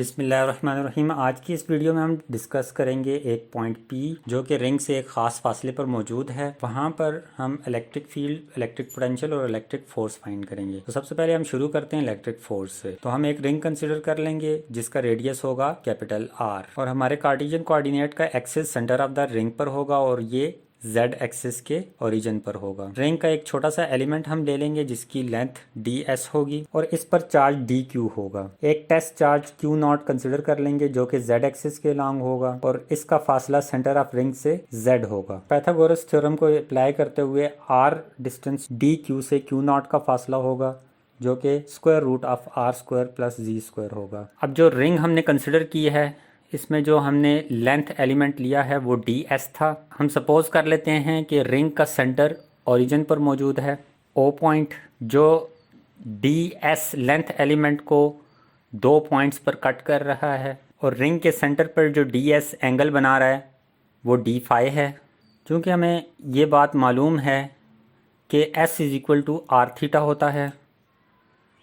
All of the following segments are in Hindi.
बिस्मिल्लाहिर्रहमानिर्रहीम। आज की इस वीडियो में हम डिस्कस करेंगे एक पॉइंट P जो कि रिंग से एक ख़ास फासले पर मौजूद है। वहाँ पर हम इलेक्ट्रिक फील्ड, इलेक्ट्रिक पोटेंशियल और इलेक्ट्रिक फोर्स फाइंड करेंगे। तो सबसे पहले हम शुरू करते हैं इलेक्ट्रिक फोर्स से। तो हम एक रिंग कंसिडर कर लेंगे जिसका रेडियस होगा कैपिटल R और हमारे कार्टेशियन कोऑर्डिनेट का axis centre of the ring पर होगा और ये Z एक्सिस के ओरिजिन पर होगा। रिंग का एक छोटा सा एलिमेंट हम ले लेंगे जिसकी लेंथ ds होगी और इस पर चार्ज dq होगा। एक टेस्ट चार्ज q0 कंसिडर कर लेंगे जो कि Z एक्सिस के लॉन्ग होगा और इसका फासला सेंटर ऑफ रिंग से Z होगा। पाइथागोरस थ्योरम को अप्लाई करते हुए r डिस्टेंस dq से q0 का फासला होगा जो कि square root of r square plus z square होगा। अब जो रिंग हमने कंसिडर की है इसमें जो हमने लेंथ एलिमेंट लिया है वो ds था। हम सपोज कर लेते हैं कि रिंग का सेंटर ओरिजिन पर मौजूद है O पॉइंट, जो ds लेंथ एलिमेंट को 2 पॉइंट्स पर कट कर रहा है और रिंग के सेंटर पर जो ds एंगल बना रहा है वो d फाई है। क्योंकि हमें ये बात मालूम है कि s is equal to r theta होता है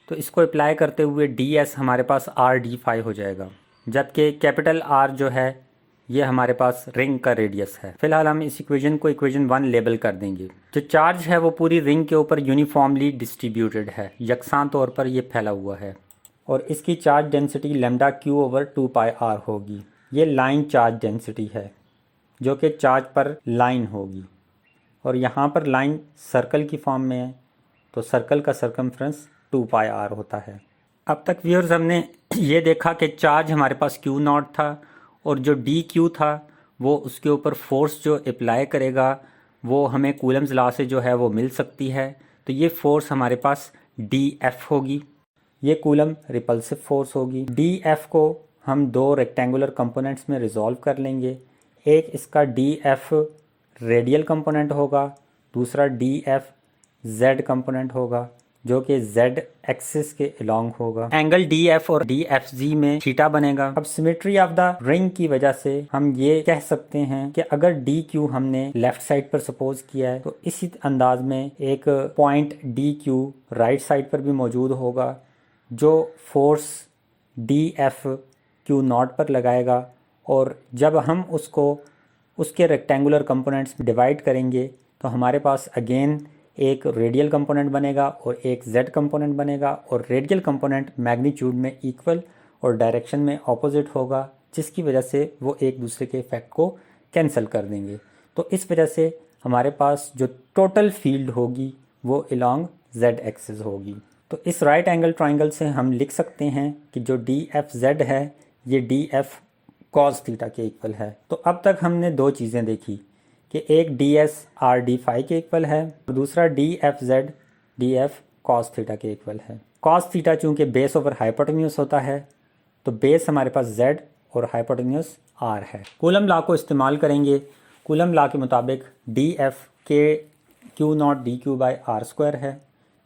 तो इसको अप्लाई करते हुए ds हमारे पास r d फाई हो जाएगा, जबकि कैपिटल R जो है ये हमारे पास रिंग का रेडियस है। फिलहाल हम इस इक्वेशन को इक्वेशन 1 लेबल कर देंगे। जो चार्ज है वो पूरी रिंग के ऊपर यूनिफॉर्मली डिस्ट्रीब्यूटेड है, यकसान तौर पर ये फैला हुआ है और इसकी charge density lambda q over 2 पाई r होगी। ये लाइन चार्ज डेंसिटी है जो कि चार्ज पर लाइन होगी और यहाँ पर लाइन सर्कल की फॉर्म में है तो सर्कल का सर्कमफ्रेंस 2 पाई r होता है। अब तक व्यूअर्स हमने ये देखा कि चार्ज हमारे पास Q0 था और जो dq था वो उसके ऊपर फोर्स जो अप्लाई करेगा वो हमें कूलम्स लॉ से जो है वो मिल सकती है। तो ये फोर्स हमारे पास dF होगी, ये कूलम रिपल्सिव फोर्स होगी। dF को हम 2 रेक्टेंगुलर कंपोनेंट्स में रिजॉल्व कर लेंगे। एक इसका dF रेडियल कंपोनेंट होगा, दूसरा dF Z कंपोनेंट होगा जो कि Z एक्सिस के अलोंग होगा। एंगल DF और DFG में थीटा बनेगा। अब सिमेट्री ऑफ द रिंग की वजह से हम ये कह सकते हैं कि अगर DQ हमने लेफ्ट साइड पर सपोज किया है तो इसी अंदाज में एक पॉइंट DQ राइट साइड पर भी मौजूद होगा जो फोर्स DF Q0 पर लगाएगा और जब हम उसको उसके रेक्टेंगुलर कंपोनेंट्स डिवाइड करेंगे तो हमारे पास अगेन एक रेडियल कंपोनेंट बनेगा और एक Z कंपोनेंट बनेगा और रेडियल कंपोनेंट मैग्नीट्यूड में इक्वल और डायरेक्शन में ऑपोजिट होगा, जिसकी वजह से वो एक दूसरे के इफेक्ट को कैंसिल कर देंगे। तो इस वजह से हमारे पास जो टोटल फील्ड होगी वो अलोंग Z एक्सिस होगी। तो इस राइट एंगल ट्राइंगल से हम लिख सकते हैं कि जो DFZ है ये DF cos थीटा के इक्वल है। तो अब तक हमने 2 चीज़ें देखी कि एक ds r d फाई के इक्वल है और दूसरा dfz df cos थीटा के इक्वल है। cos थीटा चूँकि बेस ओवर हाइपोटेन्यूस होता है तो बेस हमारे पास z और हाइपोटेन्यूस r है। कूलम लॉ को इस्तेमाल करेंगे। कूलम लॉ के मुताबिक df के q0 dq by r square है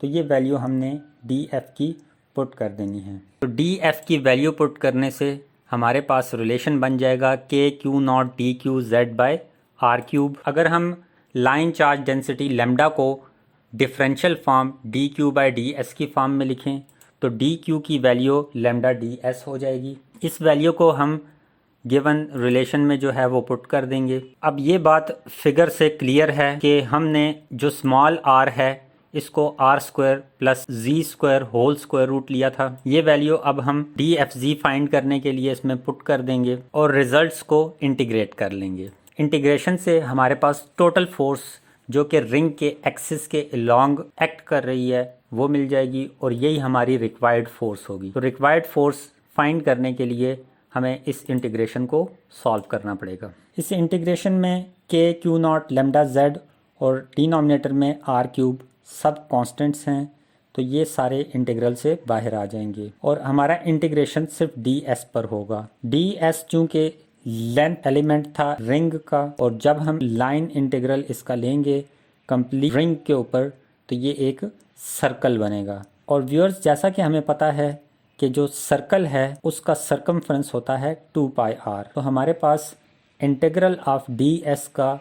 तो ये वैल्यू हमने df की पुट कर देनी है। तो df की वैल्यू पुट करने से हमारे पास रिलेशन बन जाएगा k q0 dq z by r cube. अगर हम लाइन चार्ज डेंसिटी लैम्डा को differential form dq by ds की फॉर्म में लिखें तो dq की वैल्यू लैम्डा ds हो जाएगी। इस वैल्यू को हम गिवन रिलेशन में जो है वो पुट कर देंगे। अब ये बात फिगर से क्लियर है कि हमने जो स्मॉल r है इसको r square plus z square whole square root लिया था। ये वैल्यू अब हम dfz फाइंड करने के लिए इसमें पुट कर देंगे और रिजल्ट्स को इंटीग्रेट कर लेंगे। इंटीग्रेशन से हमारे पास टोटल फोर्स जो कि रिंग के एक्सिस के अलोंग एक्ट कर रही है वो मिल जाएगी और यही हमारी रिक्वायर्ड फोर्स होगी। तो रिक्वायर्ड फोर्स फाइंड करने के लिए हमें इस इंटीग्रेशन को सॉल्व करना पड़ेगा। इस इंटीग्रेशन में k q0 लैम्डा z और डिनोमिनेटर में r क्यूब सब कांस्टेंट्स हैं तो ये सारे इंटीग्रल से बाहर आ जाएंगे और हमारा इंटीग्रेशन सिर्फ ds पर होगा। ds चूँकि लेंथ एलिमेंट था रिंग का और जब हम लाइन इंटीग्रल इसका लेंगे कंप्लीट रिंग के ऊपर तो ये एक सर्कल बनेगा। और व्यूअर्स जैसा कि हमें पता है कि जो सर्कल है उसका सर्कमफ्रेंस होता है 2 पाई r तो हमारे पास इंटीग्रल ऑफ ds का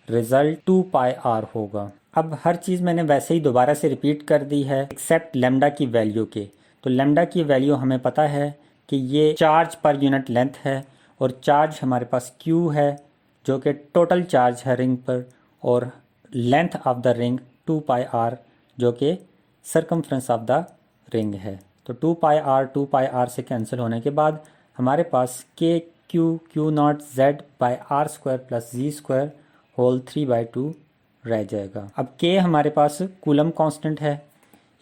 रिजल्ट 2 पाई r होगा। अब हर चीज़ मैंने वैसे ही दोबारा से रिपीट कर दी है एक्सेप्ट लैम्डा की वैल्यू के। तो लैम्डा की वैल्यू हमें पता है कि ये चार्ज पर यूनिट लेंथ है और चार्ज हमारे पास Q है जो कि टोटल चार्ज है रिंग पर, और length of the ring 2πr जो कि सरकमफ्रेंस ऑफ द रिंग है। तो 2πr से कैंसिल होने के बाद हमारे पास Q0Z/r² प्लस z² होल 3/2 रह जाएगा। अब K हमारे पास कूलम कांस्टेंट है,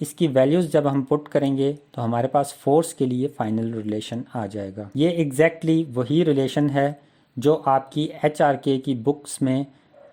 इसकी वैल्यूज़ जब हम पुट करेंगे तो हमारे पास फोर्स के लिए फाइनल रिलेशन आ जाएगा। ये एग्जैक्टली वही रिलेशन है जो आपकी H.R.K की बुक्स में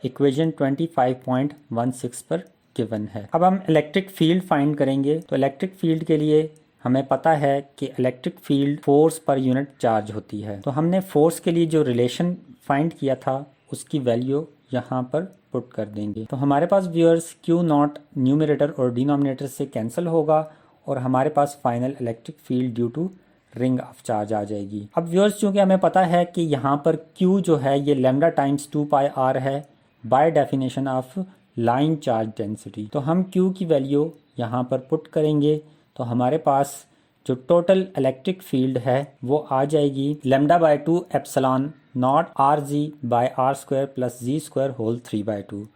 इक्वेशन 25.16 पर गिवन है। अब हम इलेक्ट्रिक फील्ड फाइंड करेंगे। तो इलेक्ट्रिक फील्ड के लिए हमें पता है कि electric field force per unit charge होती है। तो हमने फोर्स के लिए जो रिलेशन फाइंड किया था उसकी वैल्यू यहाँ पर पुट कर देंगे। तो हमारे पास व्यूअर्स Q0 न्यूमरेटर और डिनोमिनेटर से कैंसिल होगा और हमारे पास final electric field due to ring of charge आ जाएगी। अब व्यूअर्स चूँकि हमें पता है कि यहाँ पर Q जो है ये लैम्डा टाइम्स 2πr है by definition of line charge density. तो हम Q की वैल्यू यहाँ पर पुट करेंगे तो हमारे पास जो टोटल इलेक्ट्रिक फील्ड है वो आ जाएगी λ/2 epsilon naught Rg/r² plus z² whole 3/2।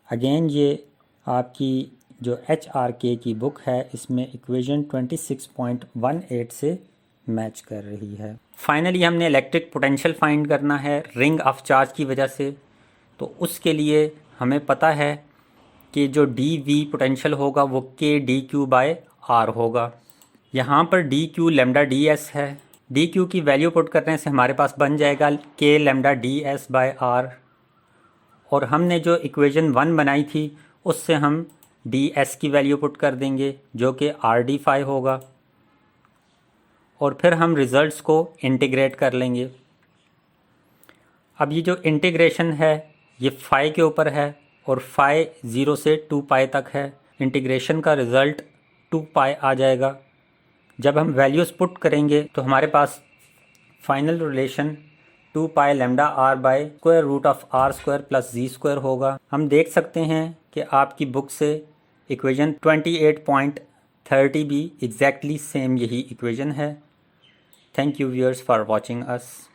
Again ये आपकी जो H.R.K की बुक है इसमें इक्वेशन 26.18 से मैच कर रही है। फाइनली हमने इलेक्ट्रिक पोटेंशियल फाइंड करना है रिंग ऑफ चार्ज की वजह से। तो उसके लिए हमें पता है कि जो dV पोटेंशियल होगा वो K/dQ/r होगा। यहाँ पर dQ लैम्डा ds है, dQ की वैल्यू पुट करने से हमारे पास बन जाएगा K लैम्डा ds/r, और हमने जो इक्वेशन 1 बनाई थी उससे हम ds की वैल्यू पुट कर देंगे जो कि rd∅ होगा, और फिर हम रिजल्ट्स को इंटीग्रेट कर लेंगे। अब ये जो इंटीग्रेशन है ये फाई के ऊपर है और फाई 0 से 2π तक है। इंटीग्रेशन का रिज़ल्ट 2π आ जाएगा। जब हम वैल्यूज़ पुट करेंगे तो हमारे पास final relation 2π λr/√r² plus z² होगा। हम देख सकते हैं कि आपकी बुक से इक्वेशन 28.30 भी एग्जैक्टली सेम यही इक्वेशन है। Thank you viewers for watching us.